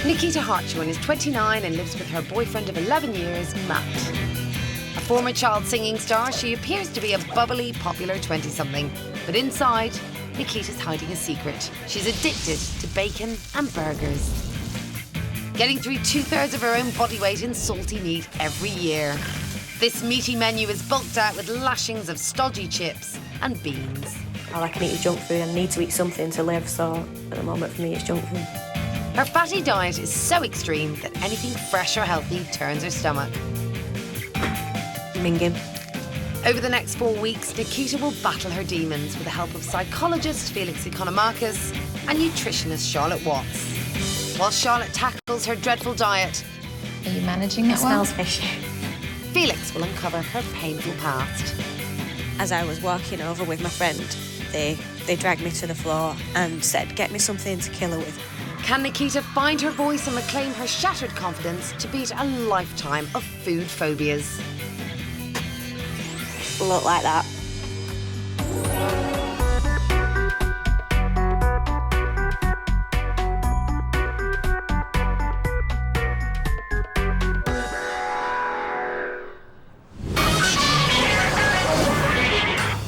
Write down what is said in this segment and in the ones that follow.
Nikita Hartshorn is 29 and lives with her boyfriend of 11 years, Matt. A former child singing star, she appears to be a bubbly, popular 20-something. But inside, Nikita's hiding a secret. She's addicted to bacon and burgers. Getting through 2/3 of her own body weight in salty meat every year. This meaty menu is bulked out with lashings of stodgy chips and beans. All I can eat is junk food and I need to eat something to live, so at the moment for me it's junk food. Her fatty diet is so extreme that anything fresh or healthy turns her stomach. Minging. Over the next 4 weeks, Nikita will battle her demons with the help of psychologist Felix Economakis and nutritionist Charlotte Watts. While Charlotte tackles her dreadful diet, are you managing it well? Smells fishy. Felix will uncover her painful past. As I was walking over with my friend, they dragged me to the floor and said, "Get me something to kill her with." Can Nikita find her voice and reclaim her shattered confidence to beat a lifetime of food phobias? Look like that.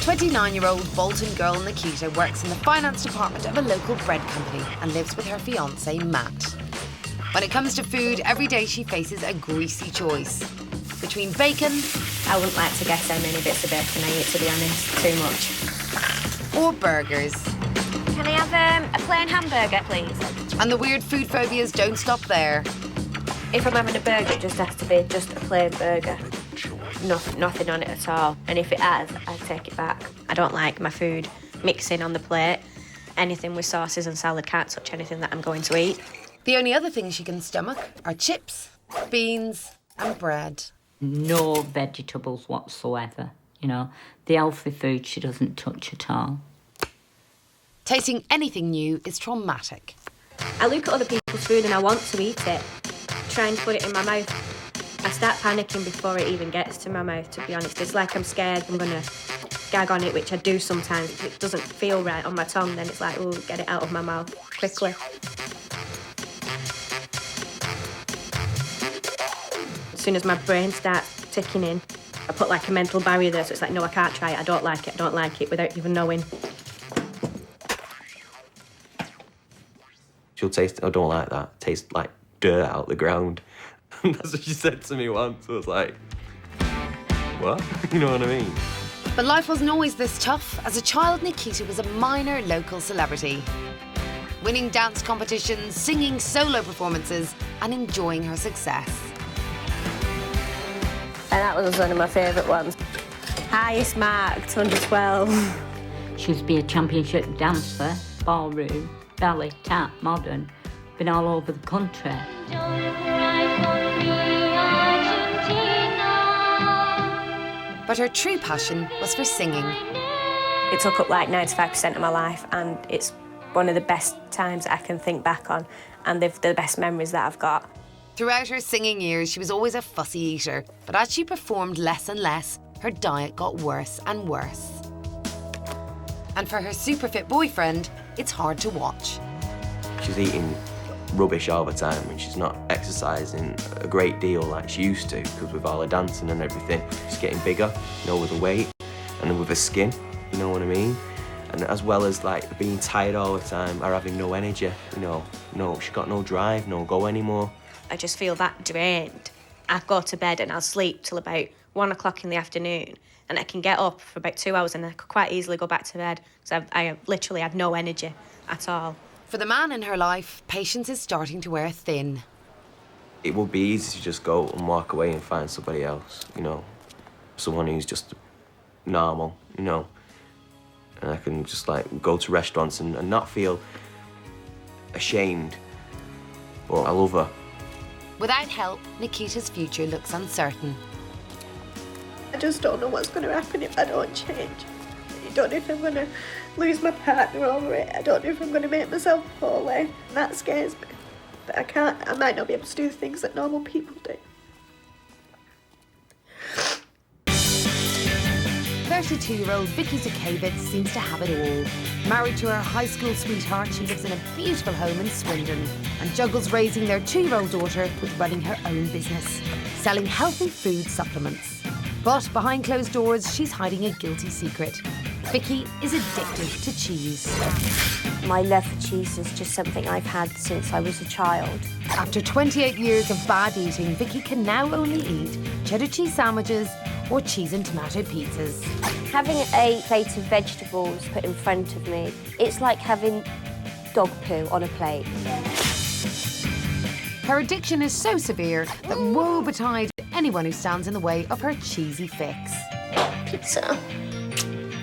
Twenty-nine-year-old Bolton girl Nikita works in the finance department of a local bread company and lives with her fiancé, Matt. When it comes to food, every day she faces a greasy choice. Between bacon... I wouldn't like to guess how many bits of bacon I eat, to be honest. Too much. Or burgers. Can I have a plain hamburger, please? And the weird food phobias don't stop there. If I'm having a burger, it just has to be just a plain burger. Nothing on it at all. And if it has, I take it back. I don't like my food mixing on the plate. Anything with sauces and salad can't touch anything that I'm going to eat. The only other things she can stomach are chips, beans and bread. No vegetables whatsoever, you know. The healthy food she doesn't touch at all. Tasting anything new is traumatic. I look at other people's food and I want to eat it. Trying to put it in my mouth. I start panicking before it even gets to my mouth, to be honest. It's like I'm scared I'm going to gag on it, which I do sometimes. If it doesn't feel right on my tongue, then it's like, oh, get it out of my mouth quickly. As soon as my brain starts ticking in, I put like a mental barrier there, so it's like, no, I can't try it, I don't like it, without even knowing. She'll taste, I don't like that, taste like dirt out the ground. That's what she said to me once. I was like, what? You know what I mean? But life wasn't always this tough. As a child, Nikita was a minor local celebrity, winning dance competitions, singing solo performances, and enjoying her success. And that was one of my favourite ones. Highest marked, 112. She used to be a championship dancer, ballroom, ballet, tap, modern, been all over the country. But her true passion was for singing. It took up like 95% of my life, and it's one of the best times I can think back on, and the best memories that I've got. Throughout her singing years, she was always a fussy eater, but as she performed less and less, her diet got worse and worse. And for her super fit boyfriend, it's hard to watch. She's eating rubbish all the time and she's not exercising a great deal like she used to, because with all the dancing and everything, she's getting bigger, you know, with the weight and with her skin, you know what I mean? And as well as like being tired all the time or having no energy, you know, she's got no drive, no go anymore. I just feel that drained. I go to bed and I'll sleep till about 1 o'clock in the afternoon, and I can get up for about 2 hours and I could quite easily go back to bed because I literally have no energy at all. For the man in her life, patience is starting to wear thin. It would be easy to just go and walk away and find somebody else, you know, someone who's just normal, you know, and I can just like go to restaurants and not feel ashamed, but I love her. Without help, Nikita's future looks uncertain. I just don't know what's going to happen if I don't change. I don't know if I'm going to lose my partner over it. I don't know if I'm going to make myself poorly. And that scares me. But I might not be able to do the things that normal people do. 32-year-old Vicki Zukavits seems to have it all. Married to her high school sweetheart, she lives in a beautiful home in Swindon and juggles raising their 2-year-old daughter with running her own business, selling healthy food supplements. But behind closed doors, she's hiding a guilty secret. Vicki is addicted to cheese. My love for cheese is just something I've had since I was a child. After 28 years of bad eating, Vicki can now only eat cheddar cheese sandwiches or cheese and tomato pizzas. Having a plate of vegetables put in front of me, it's like having dog poo on a plate. Her addiction is so severe that woe betide anyone who stands in the way of her cheesy fix. Pizza.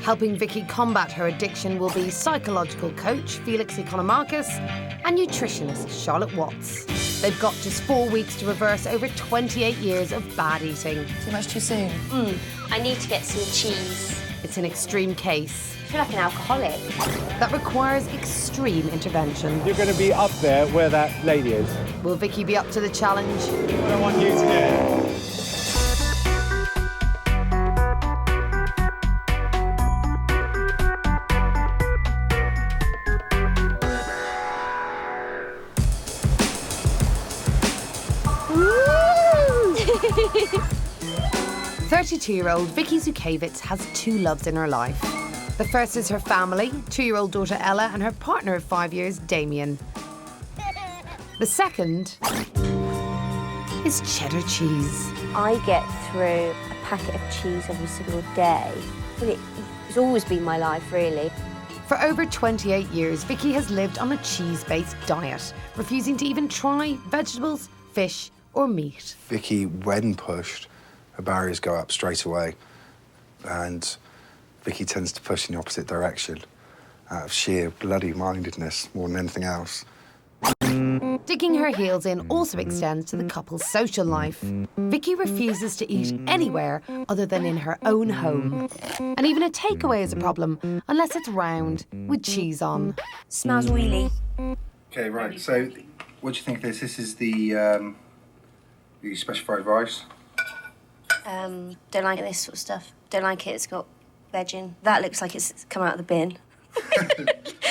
Helping Vicki combat her addiction will be psychological coach Felix Economakis and nutritionist Charlotte Watts. They've got just 4 weeks to reverse over 28 years of bad eating. Too much too soon. I need to get some cheese. It's an extreme case I feel like an alcoholic. that requires extreme intervention. You're going to be up there where that lady is. Will Vicki be up to the challenge? What I want you to do. 32-year-old Vicki Zukavits has 2 loves in her life. The first is her family, 2-year-old daughter Ella and her partner of 5 years, Damien. The second is cheddar cheese. I get through a packet of cheese every single day. Well, it's always been my life, really. For over 28 years, Vicki has lived on a cheese-based diet, refusing to even try vegetables, fish or meat. Vicki, when pushed, her barriers go up straight away, and Vicki tends to push in the opposite direction out of sheer bloody-mindedness more than anything else. Digging her heels in also extends to the couple's social life. Vicki refuses to eat anywhere other than in her own home. And even a takeaway is a problem, unless it's round, with cheese on. Smells wheelie. OK, right, so what do you think of this? This is the special fried rice. Don't like this sort of stuff. Don't like it, it's got veg in. That looks like it's come out of the bin.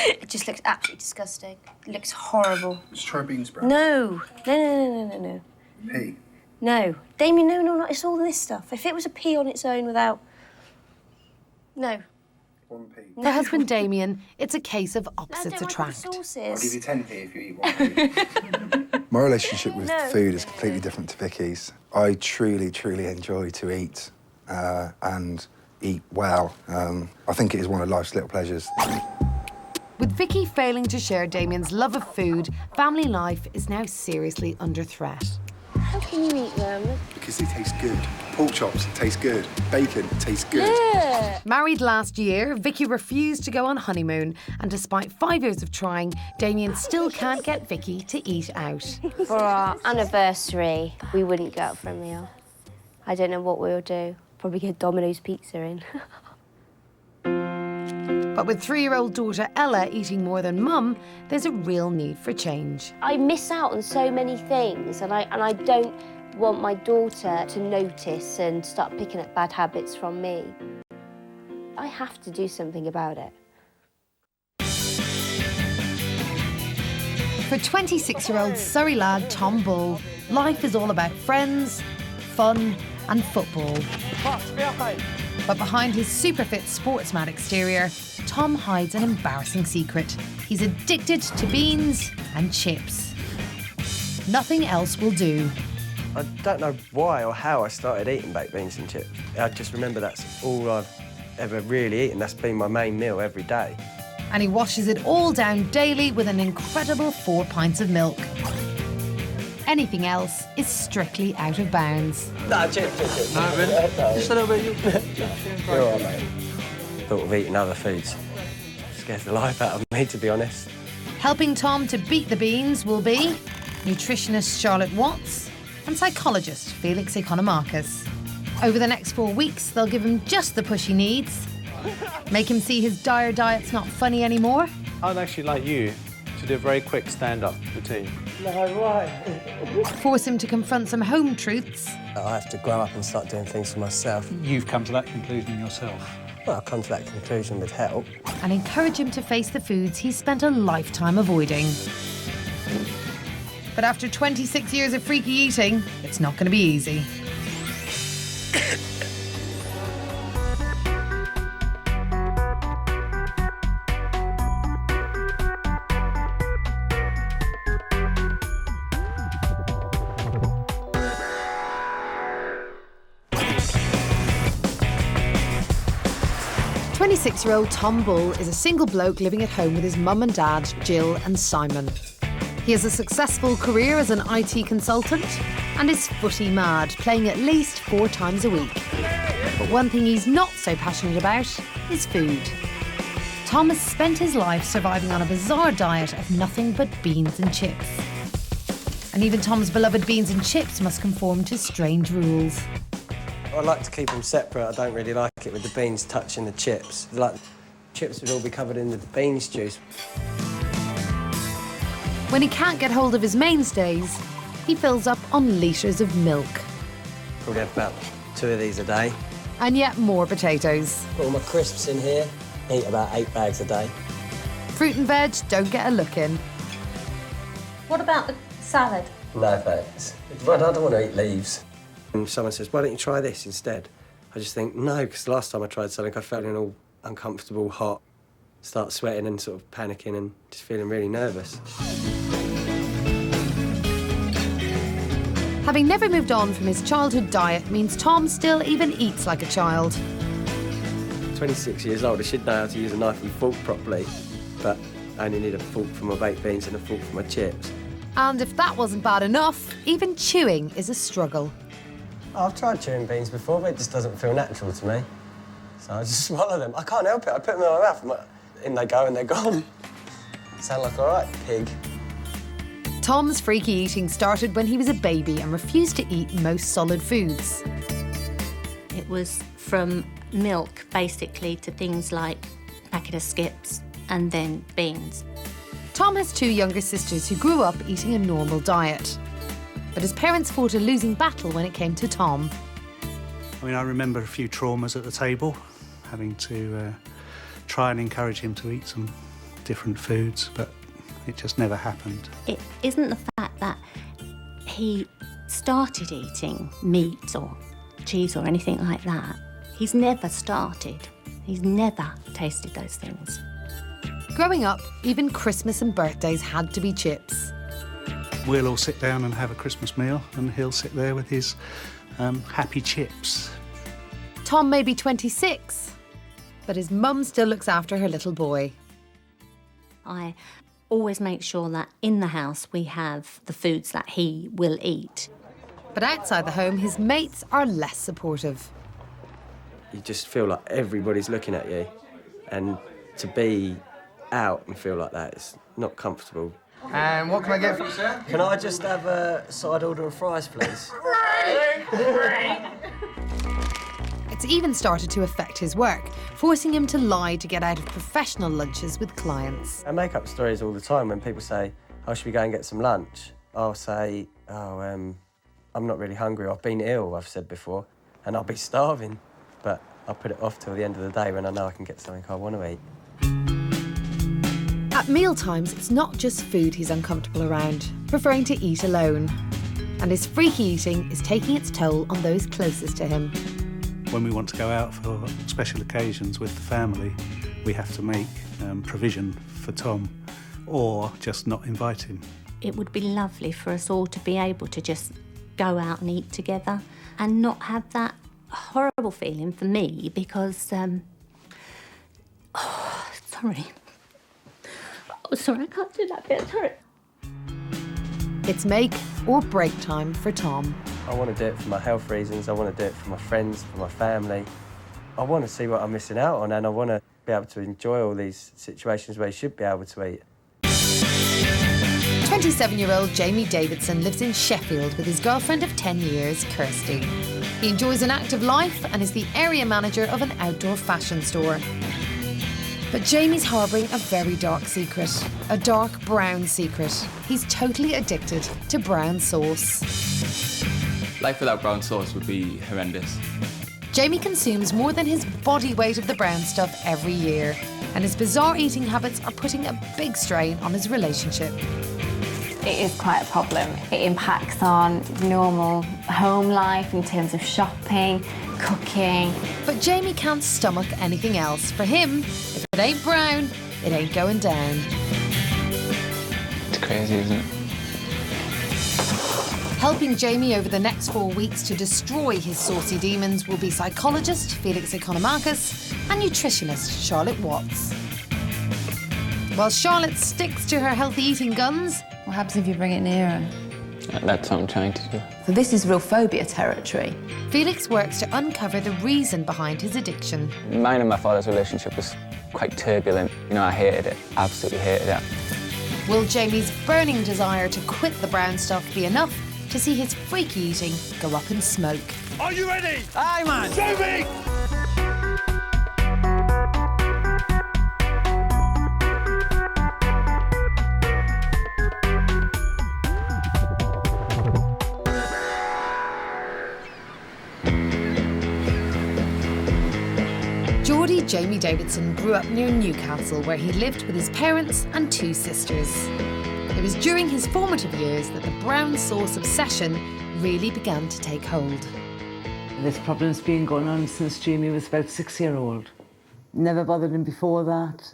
It just looks absolutely disgusting. It looks horrible. Let's try bean sprout. No. No. Pea. No. Damien, no, it's all this stuff. If it was a pea on its own without... No. 1 pea. For husband Damien, it's a case of opposites I don't like attract. all the I'll sauces. give you 10p if you eat 1 pea. My relationship with food is completely different to Vicki's. I truly enjoy to eat and eat well. I think it is one of life's little pleasures. With Vicki failing to share Damien's love of food, family life is now seriously under threat. How can you eat them? Because they taste good. Pork chops taste good. Bacon tastes good. Yeah. Married last year, Vicki refused to go on honeymoon, and despite 5 years of trying, Damien still can't get Vicki to eat out. For our anniversary, we wouldn't go out for a meal. I don't know what we'll do. Probably get Domino's pizza in. But with 3-year-old daughter Ella eating more than mum, there's a real need for change. I miss out on so many things, and I don't want my daughter to notice and start picking up bad habits from me. I have to do something about it. For 26-year-old Surrey lad Tom Bull, life is all about friends, fun and football. But behind his super fit sportsman exterior, Tom hides an embarrassing secret. He's addicted to beans and chips. Nothing else will do. I don't know why or how I started eating baked beans and chips. I just remember that's all I've ever really eaten. That's been my main meal every day. And he washes it all down daily with an incredible 4 pints of milk. Anything else is strictly out of bounds. No, chips. No, really? Just a little bit. You're all right, mate. Thought of eating other foods scares the life out of me, to be honest. Helping Tom to beat the beans will be nutritionist Charlotte Watts and psychologist Felix Economakis. Over the next 4 weeks, they'll give him just the push he needs, make him see his dire diet's not funny anymore. I'd actually like you to do a very quick stand-up routine. No, right. Force him to confront some home truths. I have to grow up and start doing things for myself. You've come to that conclusion yourself. Well, I'll come to that conclusion with help. And encourage him to face the foods he's spent a lifetime avoiding. But after 26 years of freaky eating, it's not going to be easy. 26-year-old Tom Bull is a single bloke living at home with his mum and dad, Jill and Simon. He has a successful career as an IT consultant and is footy mad, playing at least 4 times a week. But one thing he's not so passionate about is food. Tom has spent his life surviving on a bizarre diet of nothing but beans and chips. And even Tom's beloved beans and chips must conform to strange rules. I like to keep them separate. I don't really like it with the beans touching the chips. Like, chips would all be covered in the beans juice. When he can't get hold of his mainstays, he fills up on litres of milk. Probably have about 2 of these a day. And yet more potatoes. Put all my crisps in here, eat about 8 bags a day. Fruit and veg don't get a look in. What about the salad? No thanks. I don't want to eat leaves. And someone says, why don't you try this instead? I just think, no, because the last time I tried something, I felt all uncomfortable, hot, start sweating and sort of panicking and just feeling really nervous. Having never moved on from his childhood diet means Tom still even eats like a child. 26 years old, I should know how to use a knife and fork properly, but I only need a fork for my baked beans and a fork for my chips. And if that wasn't bad enough, even chewing is a struggle. I've tried chewing beans before, but it just doesn't feel natural to me. So I just swallow them. I can't help it. I put them in my mouth, and in they go and they're gone. Sound like all right, pig. Tom's freaky eating started when he was a baby and refused to eat most solid foods. It was from milk, basically, to things like a packet of skips and then beans. Tom has 2 younger sisters who grew up eating a normal diet. But his parents fought a losing battle when it came to Tom. I mean, I remember a few traumas at the table, having to try and encourage him to eat some different foods, but it just never happened. It isn't the fact that he started eating meat or cheese or anything like that. He's never started. He's never tasted those things. Growing up, even Christmas and birthdays had to be chips. We'll all sit down and have a Christmas meal, and he'll sit there with his happy chips. Tom may be 26, but his mum still looks after her little boy. I always make sure that in the house we have the foods that he will eat. But outside the home, his mates are less supportive. You just feel like everybody's looking at you, and to be out and feel like that is not comfortable. And what can I get for you, sir? Can I just have a side order of fries, please? It's even started to affect his work, forcing him to lie to get out of professional lunches with clients. I make up stories all the time when people say, oh, should we go and get some lunch? I'll say, oh, I'm not really hungry, I've been ill, I've said before, and I'll be starving. But I'll put it off till the end of the day when I know I can get something I want to eat. At mealtimes, it's not just food he's uncomfortable around, preferring to eat alone. And his freaky eating is taking its toll on those closest to him. When we want to go out for special occasions with the family, we have to make provision for Tom, or just not invite him. It would be lovely for us all to be able to just go out and eat together and not have that horrible feeling for me because, sorry, I can't do that bit, sorry. It's make or break time for Tom. I want to do it for my health reasons, I want to do it for my friends, for my family. I want to see what I'm missing out on, and I want to be able to enjoy all these situations where you should be able to eat. 27-year-old Jamie Davidson lives in Sheffield with his girlfriend of 10 years, Kirsty. He enjoys an active life and is the area manager of an outdoor fashion store. But Jamie's harbouring a very dark secret, a dark brown secret. He's totally addicted to brown sauce. Life without brown sauce would be horrendous. Jamie consumes more than his body weight of the brown stuff every year, and his bizarre eating habits are putting a big strain on his relationship. It is quite a problem. It impacts on normal home life in terms of shopping, cooking. But Jamie can't stomach anything else. For him, if it ain't brown, it ain't going down. It's crazy, isn't it? Helping Jamie over the next 4 weeks to destroy his saucy demons will be psychologist Felix Economakis and nutritionist Charlotte Watts. While Charlotte sticks to her healthy eating guns, What happens if you bring it nearer? That's what I'm trying to do. So this is real phobia territory. Felix works to uncover the reason behind his addiction. Mine and my father's relationship was quite turbulent. You know, I hated it, absolutely hated it. Will Jamie's burning desire to quit the brown stuff be enough to see his freaky eating go up in smoke? Are you ready? Aye, man! Show me! Jamie Davidson grew up near Newcastle, where he lived with his parents and 2 sisters. It was during his formative years that the brown sauce obsession really began to take hold. This problem's been going on since Jamie was about 6-year-old. Never bothered him before that.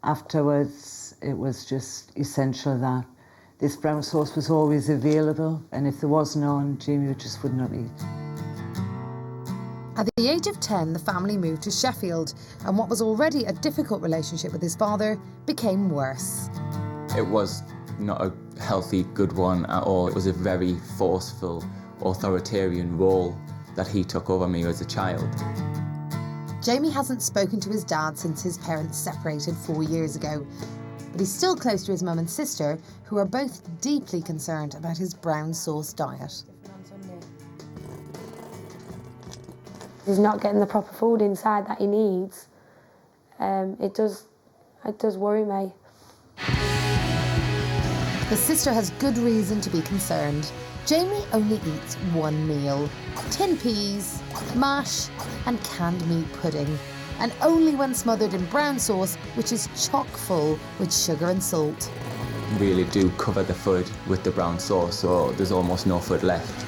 Afterwards, it was just essential that this brown sauce was always available, and if there was none, Jamie just would not eat. At the age of 10, the family moved to Sheffield, and what was already a difficult relationship with his father became worse. It was not a healthy, good one at all. It was a very forceful, authoritarian role that he took over me as a child. Jamie hasn't spoken to his dad since his parents separated 4 years ago, but he's still close to his mum and sister, who are both deeply concerned about his brown sauce diet. He's not getting the proper food inside that he needs. It does worry me. His sister has good reason to be concerned. Jamie only eats 1 meal: tin peas, mash and canned meat pudding. And only when smothered in brown sauce, which is chock full with sugar and salt. Really do cover the food with the brown sauce, so there's almost no food left.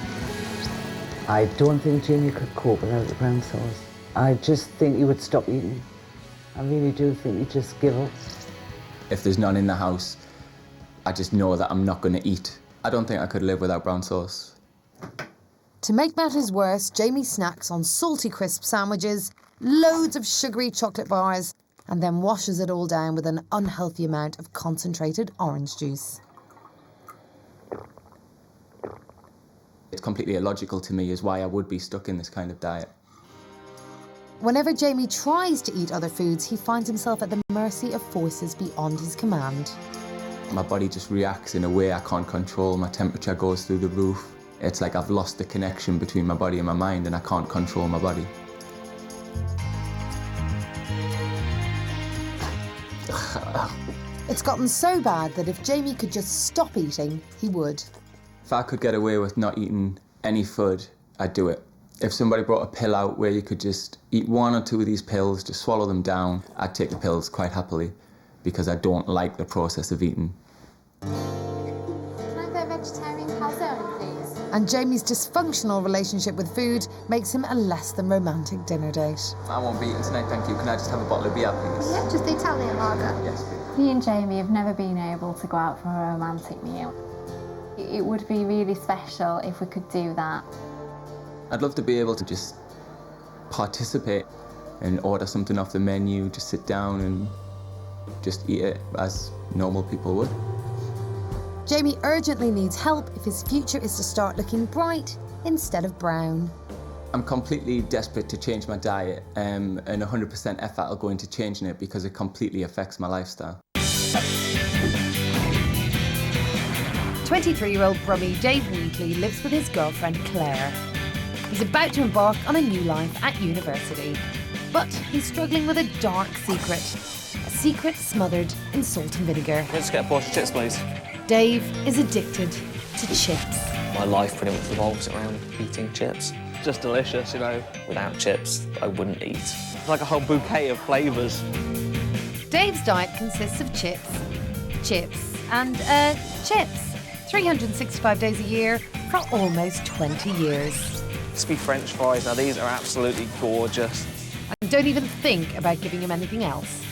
I don't think Jamie could cope without the brown sauce. I just think he would stop eating. I really do think he'd just give up. If there's none in the house, I just know that I'm not going to eat. I don't think I could live without brown sauce. To make matters worse, Jamie snacks on salty crisp sandwiches, loads of sugary chocolate bars, and then washes it all down with an unhealthy amount of concentrated orange juice. It's completely illogical to me is why I would be stuck in this kind of diet. Whenever Jamie tries to eat other foods, he finds himself at the mercy of forces beyond his command. My body just reacts in a way I can't control. My temperature goes through the roof. It's like I've lost the connection between my body and my mind, and I can't control my body. It's gotten so bad that if Jamie could just stop eating, he would. If I could get away with not eating any food, I'd do it. If somebody brought a pill out where you could just eat 1 or 2 of these pills, just swallow them down, I'd take the pills quite happily, because I don't like the process of eating. Can I have a vegetarian calzone, please? And Jamie's dysfunctional relationship with food makes him a less than romantic dinner date. I won't be eating tonight, thank you. Can I just have a bottle of beer, please? Yeah, just the Italian lager. Yes, please. Me and Jamie have never been able to go out for a romantic meal. It would be really special if we could do that. I'd love to be able to just participate and order something off the menu, just sit down and just eat it as normal people would. Jamie urgently needs help if his future is to start looking bright instead of brown. I'm completely desperate to change my diet, and 100% effort will go into changing it because it completely affects my lifestyle. 23-year-old Brummie Dave Wheatley lives with his girlfriend Claire. He's about to embark on a new life at university, but he's struggling with a dark secret. A secret smothered in salt and vinegar. Let's get a portion of chips, please. Dave is addicted to chips. My life pretty much revolves around eating chips. Just delicious, you know. Without chips, I wouldn't eat. It's like a whole bouquet of flavours. Dave's diet consists of chips, and chips. 365 days a year for almost 20 years. Crispy French fries, now these are absolutely gorgeous. And don't even think about giving him anything else.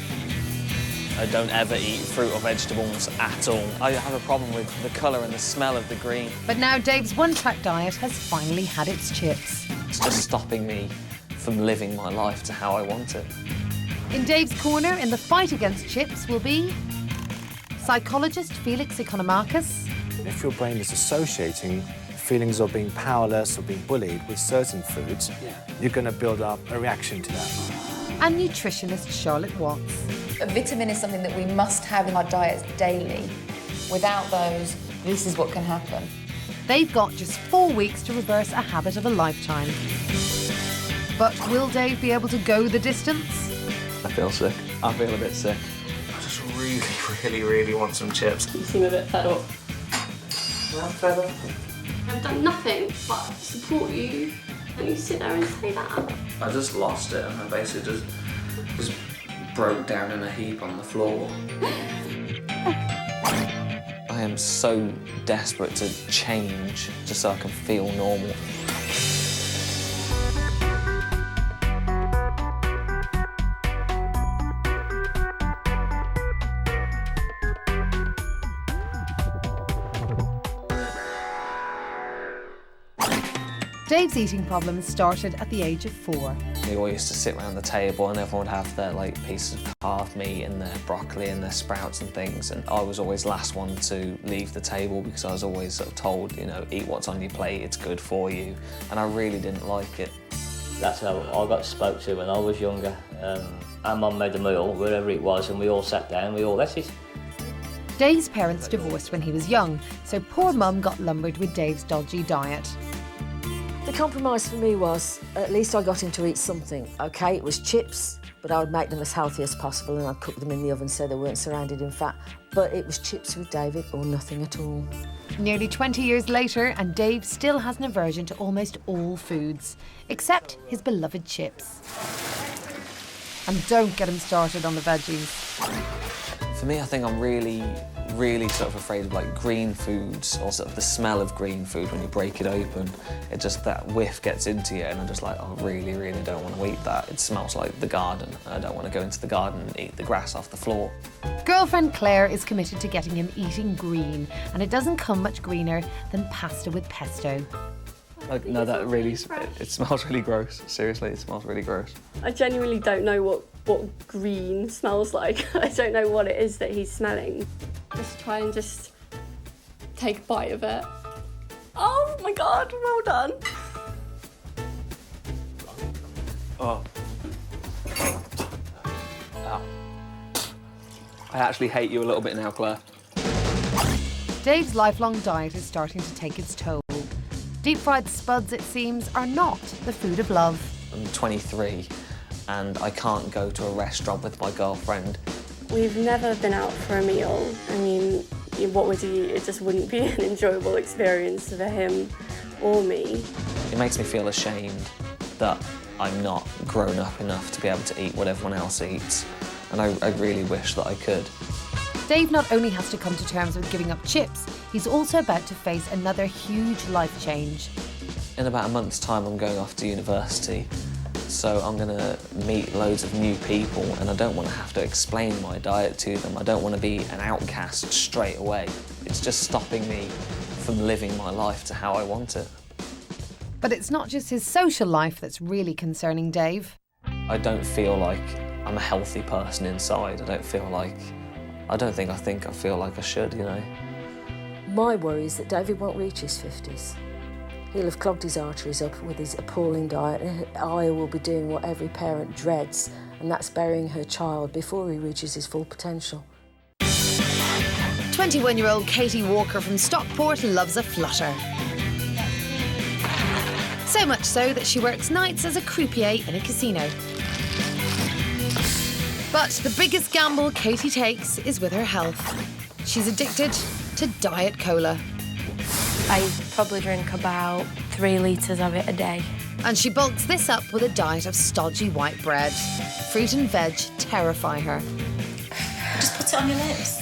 I don't ever eat fruit or vegetables at all. I have a problem with the colour and the smell of the green. But now Dave's one-track diet has finally had its chips. It's just stopping me from living my life to how I want it. In Dave's corner, in the fight against chips, will be psychologist Felix Economakis. If your brain is associating feelings of being powerless or being bullied with certain foods, you're going to build up a reaction to that. And nutritionist Charlotte Watts. A vitamin is something that we must have in our diets daily. Without those, this is what can happen. They've got just 4 weeks to reverse a habit of a lifetime. But will Dave be able to go the distance? I feel sick. I feel a bit sick. I just really want some chips. You seem a bit fed up. I'm fed up. I've done nothing but support you, and you sit there and say that. I just lost it, and I basically just broke down in a heap on the floor. I am so desperate to change just so I can feel normal. Dave's eating problems started at the age of 4. We all used to sit around the table and everyone would have their pieces of carved meat and their broccoli and their sprouts and things, and I was always last one to leave the table because I was always sort of told, you know, eat what's on your plate, it's good for you, and I really didn't like it. That's how I got spoke to when I was younger. Our mum made a meal, wherever it was, and we all sat down, we all ate it. Dave's parents divorced when he was young, so poor mum got lumbered with Dave's dodgy diet. The compromise for me was, at least I got him to eat something. OK, it was chips, but I would make them as healthy as possible and I'd cook them in the oven so they weren't surrounded in fat. But it was chips with David or nothing at all. Nearly 20 years later, and Dave still has an aversion to almost all foods, except his beloved chips. And don't get him started on the veggies. For me, I think I'm really sort of afraid of green foods, or sort of the smell of green food when you break it open. It just, that whiff gets into you and I'm just like, oh, I really don't want to eat that. It smells like the garden. I don't want to go into the garden and eat the grass off the floor. Girlfriend Claire is committed to getting him eating green, and it doesn't come much greener than pasta with pesto. No, that really, it smells really gross. Seriously, it smells really gross. I genuinely don't know what green smells like. I don't know what it is that he's smelling. Just try and just take a bite of it. Oh my God, well done. Oh. Ow. I actually hate you a little bit now, Claire. Dave's lifelong diet is starting to take its toll. Deep-fried spuds, it seems, are not the food of love. I'm 23 and I can't go to a restaurant with my girlfriend. We've never been out for a meal. I mean, what would he eat? It just wouldn't be an enjoyable experience for him or me. It makes me feel ashamed that I'm not grown up enough to be able to eat what everyone else eats, and I really wish that I could. Dave not only has to come to terms with giving up chips, he's also about to face another huge life change. In about a month's time, I'm going off to university, so I'm going to meet loads of new people, and I don't want to have to explain my diet to them. I don't want to be an outcast straight away. It's just stopping me from living my life to how I want it. But it's not just his social life that's really concerning Dave. I don't feel like I'm a healthy person inside. I feel like I should, you know. My worry is that David won't reach his 50s. He'll have clogged his arteries up with his appalling diet, and Aya will be doing what every parent dreads, and that's burying her child before he reaches his full potential. 21-year-old Katie Walker from Stockport loves a flutter. So much so that she works nights as a croupier in a casino. But the biggest gamble Katie takes is with her health. She's addicted to Diet Cola. I probably drink about 3 litres of it a day. And she bulks this up with a diet of stodgy white bread. Fruit and veg terrify her. Just put it on your lips.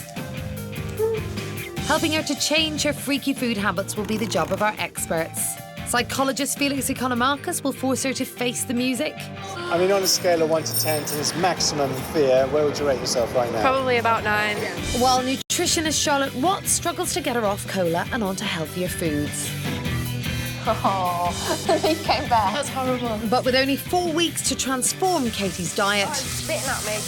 Helping her to change her freaky food habits will be the job of our experts. Psychologist Felix Economakis will force her to face the music. I mean, on a scale of 1 to 10 to this maximum fear, where would you rate yourself right now? Probably about 9. While nutritionist Charlotte Watts struggles to get her off cola and onto healthier foods. Oh, he came back. That's horrible. But with only 4 weeks to transform Katie's diet, Spitting at me.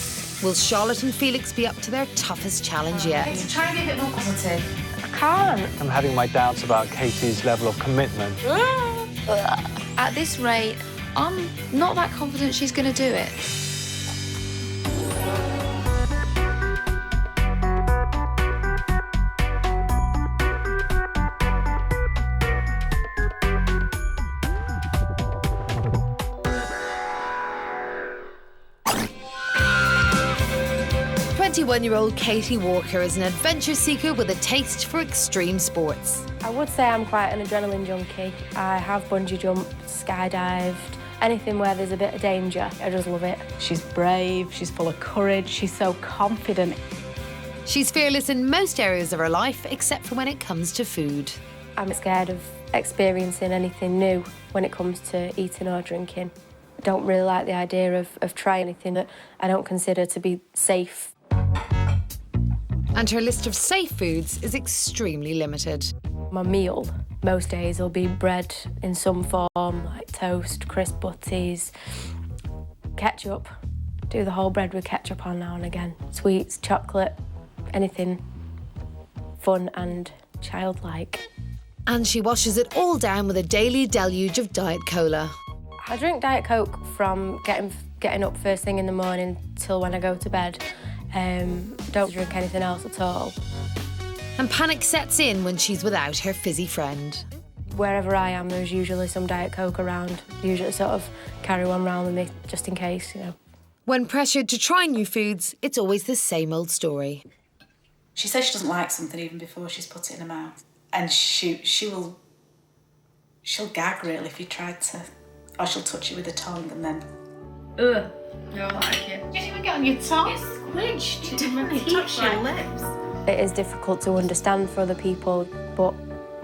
will Charlotte and Felix be up to their toughest challenge yet? Try and be a bit more positive. I can't. I'm having my doubts about Katie's level of commitment. At this rate, I'm not that confident she's going to do it. Twenty-one-year-old Katie Walker is an adventure seeker with a taste for extreme sports. I would say I'm quite an adrenaline junkie. I have bungee jumped, skydived, anything where there's a bit of danger. I just love it. She's brave, she's full of courage, she's so confident. She's fearless in most areas of her life, except for when it comes to food. I'm scared of experiencing anything new when it comes to eating or drinking. I don't really like the idea of trying anything that I don't consider to be safe. And her list of safe foods is extremely limited. My meal, most days, will be bread in some form, like toast, crisp butties, ketchup. Do the whole bread with ketchup on now and again. Sweets, chocolate, anything fun and childlike. And she washes it all down with a daily deluge of Diet Cola. I drink Diet Coke from getting up first thing in the morning till when I go to bed. Don't drink anything else at all. And panic sets in when she's without her fizzy friend. Wherever I am, there's usually some Diet Coke around. Usually sort of carry one round with me, just in case, you know. When pressured to try new foods, it's always the same old story. She says she doesn't like something even before she's put it in her mouth. And she'll gag, really, if you tried to... Or she'll touch it with her tongue and then... Ugh, I don't like it. You didn't even get on your tongue. It's squidged. You didn't even touch your lips. It is difficult to understand for other people, but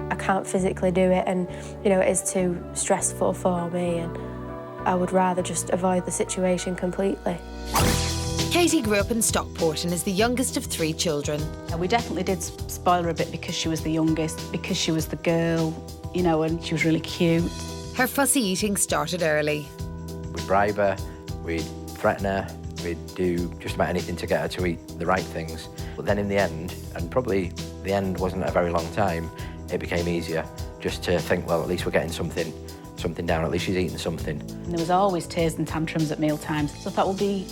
I can't physically do it, and you know, it is too stressful for me, and I would rather just avoid the situation completely. Katie grew up in Stockport and is the youngest of 3 children. We definitely did spoil her a bit because she was the youngest, because she was the girl, you know, and she was really cute. Her fussy eating started early. We'd bribe her, we'd threaten her, we'd do just about anything to get her to eat the right things. But then in the end, and probably the end wasn't a very long time, it became easier just to think, well, at least we're getting something down, at least she's eating something. And there was always tears and tantrums at meal times, so that would be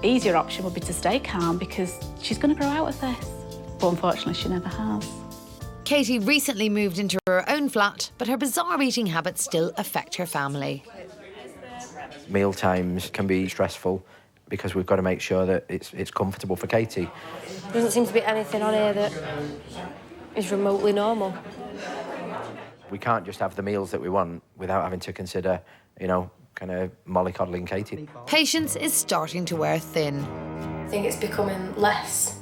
easier option would be to stay calm because she's going to grow out of this. But unfortunately, she never has. Katie recently moved into her own flat, but her bizarre eating habits still affect her family. Meal times can be stressful because we've got to make sure that it's comfortable for Katie. There doesn't seem to be anything on here that is remotely normal. We can't just have the meals that we want without having to consider, you know, kind of mollycoddling Katie. Patience is starting to wear thin. I think it's becoming less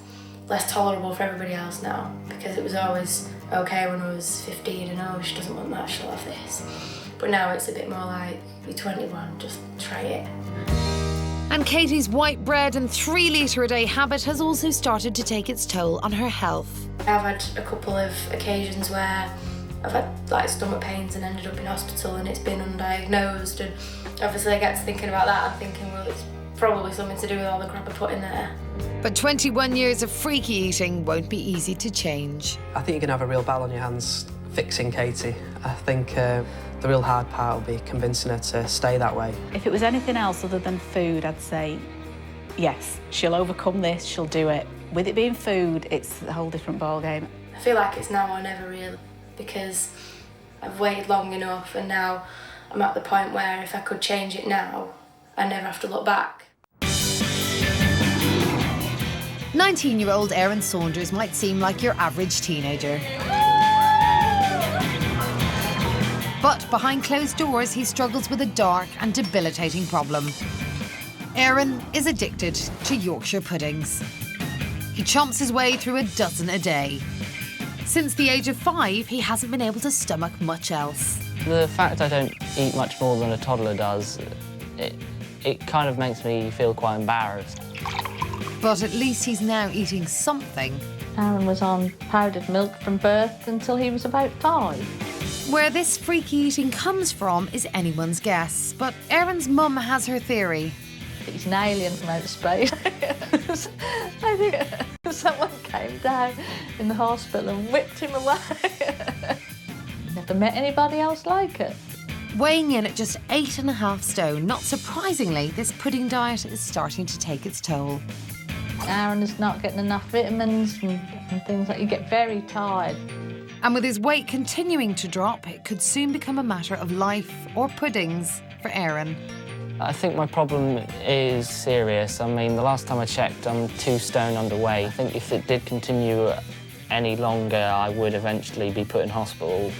tolerable for everybody else now, because it was always okay when I was 15 and oh, she doesn't want that, she'll have this. But now it's a bit more like, you're 21, just try it. And Katie's white bread and 3-litre-a-day habit has also started to take its toll on her health. I've had a couple of occasions where I've had like stomach pains and ended up in hospital and it's been undiagnosed, and obviously I get to thinking about that and thinking, well, it's probably something to do with all the crap I put in there. But 21 years of freaky eating won't be easy to change. I think you're going to have a real battle on your hands fixing Katie. I think the real hard part will be convincing her to stay that way. If it was anything else other than food, I'd say, yes, she'll overcome this, she'll do it. With it being food, it's a whole different ballgame. I feel like it's now or never really, because I've waited long enough and now I'm at the point where if I could change it now, I never have to look back. 19-year-old Erin Saunders might seem like your average teenager. But behind closed doors, he struggles with a dark and debilitating problem. Aaron is addicted to Yorkshire puddings. He chomps his way through a dozen a day. Since the age of 5, he hasn't been able to stomach much else. The fact I don't eat much more than a toddler does, it kind of makes me feel quite embarrassed. But at least he's now eating something. Aaron was on powdered milk from birth until he was about 5. Where this freaky eating comes from is anyone's guess, but Aaron's mum has her theory. He's an alien from outer space. I think someone came down in the hospital and whipped him away. Never met anybody else like it. Weighing in at just 8.5 stone, not surprisingly, this pudding diet is starting to take its toll. Aaron is not getting enough vitamins and things like. You get very tired. And with his weight continuing to drop, it could soon become a matter of life or puddings for Aaron. I think my problem is serious. I mean, the last time I checked, I'm 2 stone underweight. I think if it did continue any longer, I would eventually be put in hospital.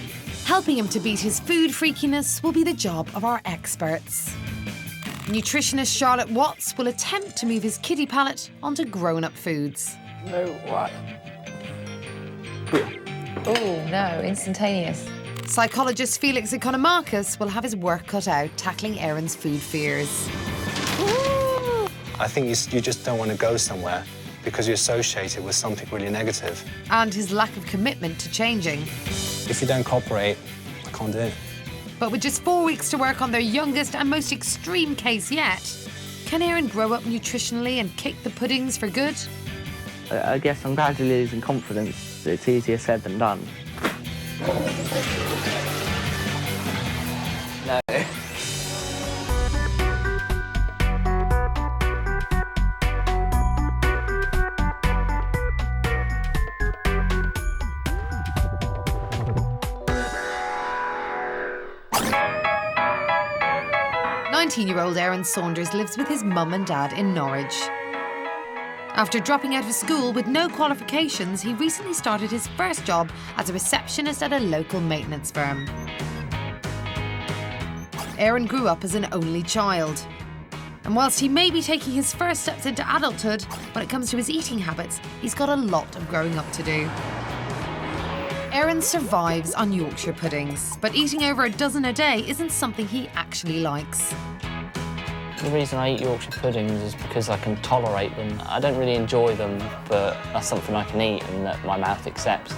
Helping him to beat his food freakiness will be the job of our experts. Nutritionist Charlotte Watts will attempt to move his kiddie palate onto grown-up foods. No, what? Oh, no, instantaneous. Psychologist Felix Economakis will have his work cut out tackling Aaron's food fears. I think you just don't want to go somewhere because you associate it with something really negative. And his lack of commitment to changing. If you don't cooperate, I can't do it. But with just 4 weeks to work on their youngest and most extreme case yet, can Aaron grow up nutritionally and kick the puddings for good? I guess I'm gradually losing confidence. It's easier said than done. No. "19-year-old Aaron Saunders lives with his mum and dad in Norwich. After dropping out of school with no qualifications, he recently started his first job as a receptionist at a local maintenance firm. Aaron grew up as an only child. And whilst he may be taking his first steps into adulthood, when it comes to his eating habits, he's got a lot of growing up to do. Aaron survives on Yorkshire puddings, but eating over a dozen a day isn't something he actually likes. The reason I eat Yorkshire puddings is because I can tolerate them. I don't really enjoy them, but that's something I can eat and that my mouth accepts.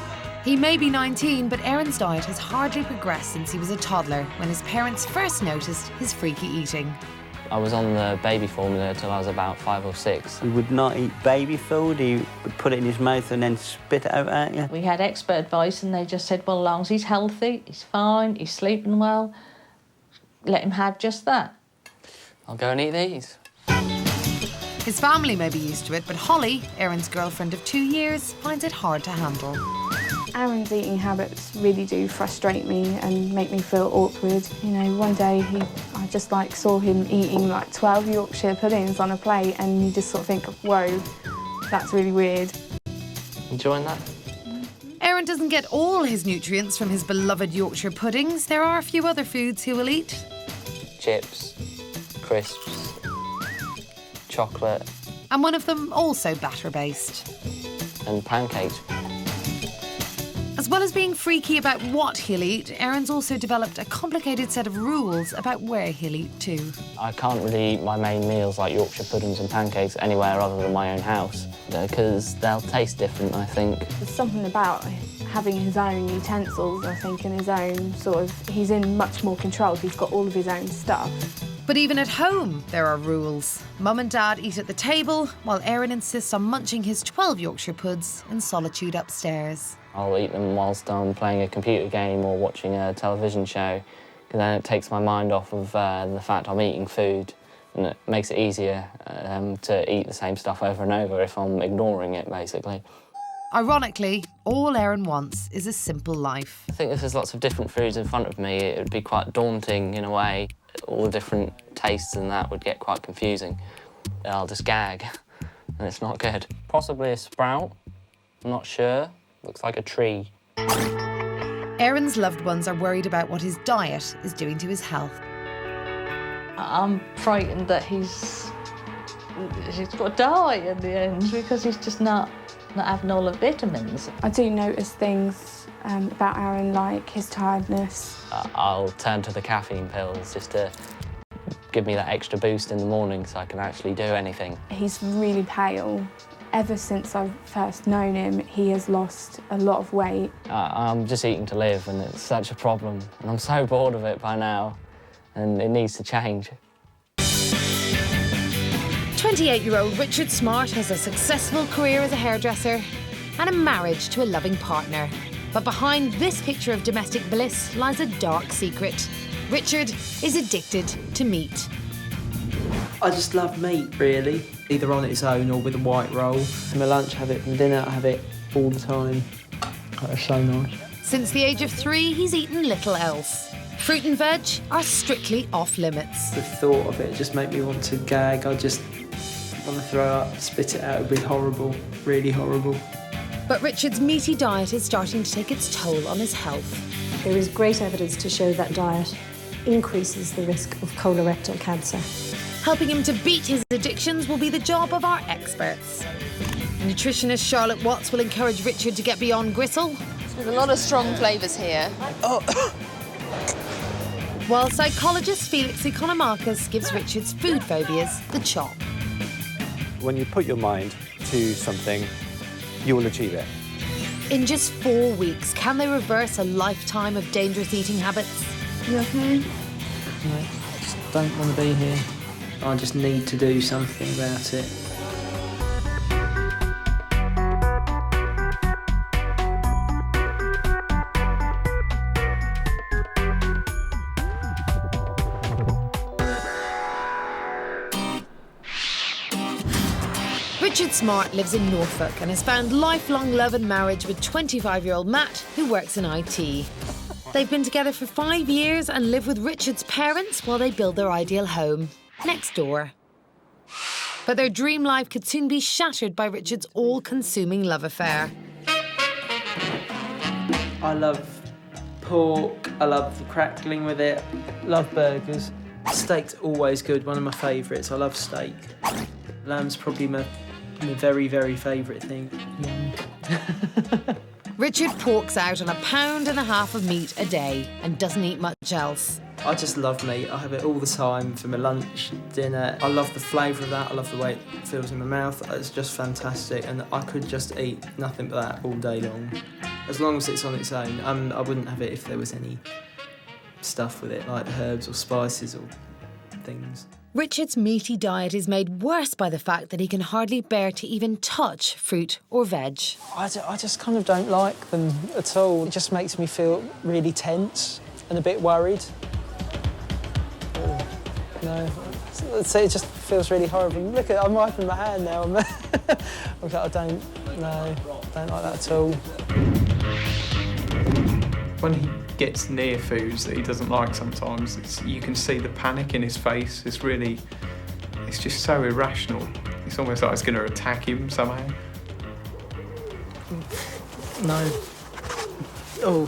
He may be 19, but Aaron's diet has hardly progressed since he was a toddler, when his parents first noticed his freaky eating. I was on the baby formula till I was about 5 or 6. He would not eat baby food. He would put it in his mouth and then spit it out at you. We had expert advice and they just said, well, as long as he's healthy, he's fine, he's sleeping well, let him have just that. I'll go and eat these. His family may be used to it, but Holly, Aaron's girlfriend of 2 years, finds it hard to handle. Aaron's eating habits really do frustrate me and make me feel awkward. You know, one day I just saw him eating 12 Yorkshire puddings on a plate, and you just sort of think, whoa, that's really weird. Enjoying that? Aaron doesn't get all his nutrients from his beloved Yorkshire puddings. There are a few other foods he will eat. Chips, crisps, chocolate. And one of them also batter-based. And pancakes. As well as being freaky about what he'll eat, Aaron's also developed a complicated set of rules about where he'll eat too. I can't really eat my main meals like Yorkshire puddings and pancakes anywhere other than my own house, because they'll taste different, I think. There's something about having his own utensils, I think, and his own he's in much more control. He's got all of his own stuff. But even at home, there are rules. Mum and Dad eat at the table, while Aaron insists on munching his 12 Yorkshire puds in solitude upstairs. I'll eat them whilst I'm playing a computer game or watching a television show, because then it takes my mind off of the fact I'm eating food, and it makes it easier to eat the same stuff over and over if I'm ignoring it, basically. Ironically, all Aaron wants is a simple life. I think if there's lots of different foods in front of me, it would be quite daunting in a way. All the different tastes and that would get quite confusing. I'll just gag, and it's not good. Possibly a sprout, I'm not sure. Looks like a tree. Aaron's loved ones are worried about what his diet is doing to his health. I'm frightened that he's got to die in the end because he's just not having all the vitamins. I do notice things about Aaron, like his tiredness. I'll turn to the caffeine pills just to give me that extra boost in the morning so I can actually do anything. He's really pale. Ever since I've first known him, he has lost a lot of weight. I'm just eating to live, and it's such a problem. And I'm so bored of it by now, and it needs to change. 28-year-old Richard Smart has a successful career as a hairdresser and a marriage to a loving partner. But behind this picture of domestic bliss lies a dark secret. Richard is addicted to meat. I just love meat, really. Either on its own or with a white roll. For my lunch, I have it. For dinner, I have it all the time. It's so nice. Since the age of 3, he's eaten little else. Fruit and veg are strictly off limits. The thought of it just makes me want to gag. I just want to throw up, spit it out. It would be horrible, really horrible. But Richard's meaty diet is starting to take its toll on his health. There is great evidence to show that diet increases the risk of colorectal cancer. Helping him to beat his addictions will be the job of our experts. Nutritionist Charlotte Watts will encourage Richard to get beyond gristle. There's a lot of strong flavours here. While psychologist Felix Economakis gives Richard's food phobias the chop. When you put your mind to something, you will achieve it. In just 4 weeks, can they reverse a lifetime of dangerous eating habits? You okay? No, I just don't want to be here. I just need to do something about it. Richard Smart lives in Norfolk and has found lifelong love and marriage with 25-year-old Matt, who works in IT. They've been together for 5 years and live with Richard's parents while they build their ideal home, next door. But their dream life could soon be shattered by Richard's all-consuming love affair. I love pork, I love crackling with it, love burgers. Steak's always good, one of my favourites. I love steak. Lamb's probably my very, very favourite thing. Richard porks out on 1.5 pounds of meat a day and doesn't eat much else. I just love meat. I have it all the time for my lunch, dinner. I love the flavour of that. I love the way it feels in my mouth. It's just fantastic, and I could just eat nothing but that all day long. As long as it's on its own. I wouldn't have it if there was any stuff with it, like herbs or spices or things. Richard's meaty diet is made worse by the fact that he can hardly bear to even touch fruit or veg. I just kind of don't like them at all. It just makes me feel really tense and a bit worried. No, it just feels really horrible. Look, I'm wiping my hand now. I don't like that at all. When he gets near foods that he doesn't like sometimes, you can see the panic in his face. It's just so irrational. It's almost like it's going to attack him somehow. No. Oh.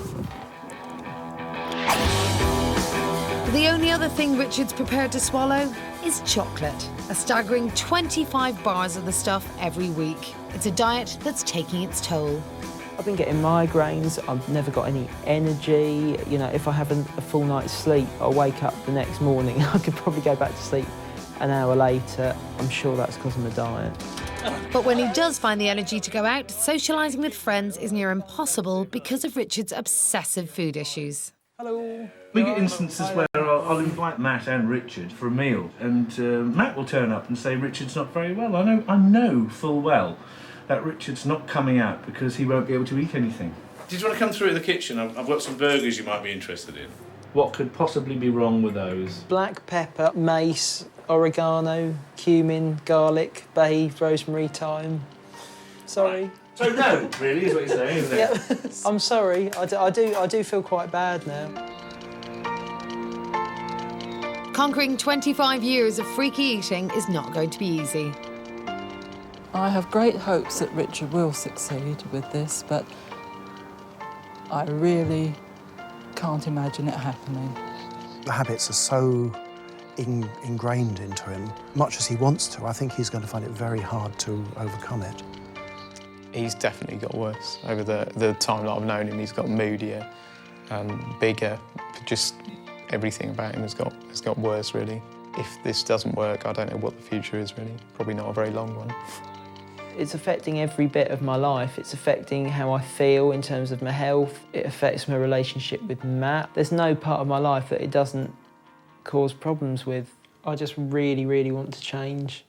The only other thing Richard's prepared to swallow is chocolate. A staggering 25 bars of the stuff every week. It's a diet that's taking its toll. I've been getting migraines, I've never got any energy. You know, if I have a full night's sleep, I'll wake up the next morning. I could probably go back to sleep an hour later. I'm sure that's because of my diet. But when he does find the energy to go out, socialising with friends is near impossible because of Richard's obsessive food issues. Hello. We get instances where I'll invite Matt and Richard for a meal, and Matt will turn up and say Richard's not very well. I know full well that Richard's not coming out because he won't be able to eat anything. Did you want to come through to the kitchen? I've got some burgers you might be interested in. What could possibly be wrong with those? Black pepper, mace, oregano, cumin, garlic, bay, rosemary, thyme. Sorry. So no, really, is what you're saying, isn't it? Yeah. I'm sorry. I do feel quite bad now. Conquering 25 years of freaky eating is not going to be easy. I have great hopes that Richard will succeed with this, but I really can't imagine it happening. The habits are so ingrained into him. Much as he wants to, I think he's going to find it very hard to overcome it. He's definitely got worse. Over the time that I've known him, he's got moodier, bigger. Just everything about him has got worse, really. If this doesn't work, I don't know what the future is, really. Probably not a very long one. It's affecting every bit of my life. It's affecting how I feel in terms of my health. It affects my relationship with Matt. There's no part of my life that it doesn't cause problems with. I just really, really want to change.